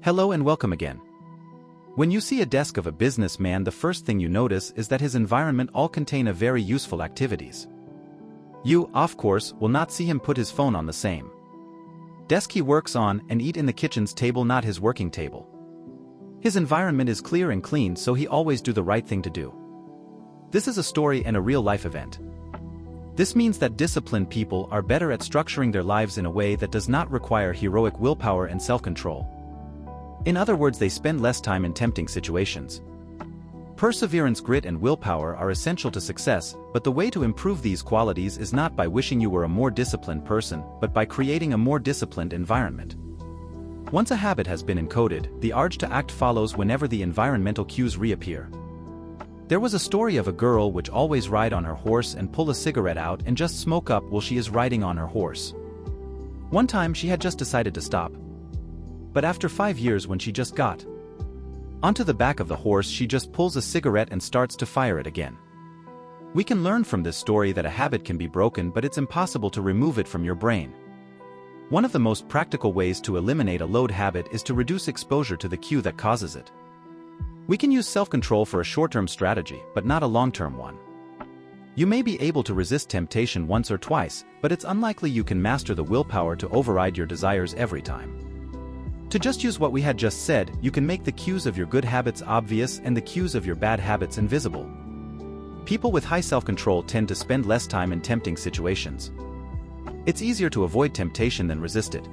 Hello and welcome again. When you see a desk of a businessman, the first thing you notice is that his environment all contain a very useful activities. You, of course, will not see him put his phone on the same desk he works on and eat in the kitchen's table, not his working table. His environment is clear and clean, so he always do the right thing to do. This is a story and a real-life event. This means that disciplined people are better at structuring their lives in a way that does not require heroic willpower and self-control. In other words, they spend less time in tempting situations. Perseverance, grit, and willpower are essential to success, but the way to improve these qualities is not by wishing you were a more disciplined person, but by creating a more disciplined environment. Once a habit has been encoded, the urge to act follows whenever the environmental cues reappear. There was a story of a girl which always ride on her horse and pull a cigarette out and just smoke up while she is riding on her horse. One time she had just decided to stop. But after 5 years, when she just got onto the back of the horse, she just pulls a cigarette and starts to fire it again. We can learn from this story that a habit can be broken, but it's impossible to remove it from your brain. One of the most practical ways to eliminate a load habit is to reduce exposure to the cue that causes it. We can use self-control for a short-term strategy, but not a long-term one. You may be able to resist temptation once or twice, but it's unlikely you can master the willpower to override your desires every time. To just use what we had just said, you can make the cues of your good habits obvious and the cues of your bad habits invisible. People with high self-control tend to spend less time in tempting situations. It's easier to avoid temptation than resist it.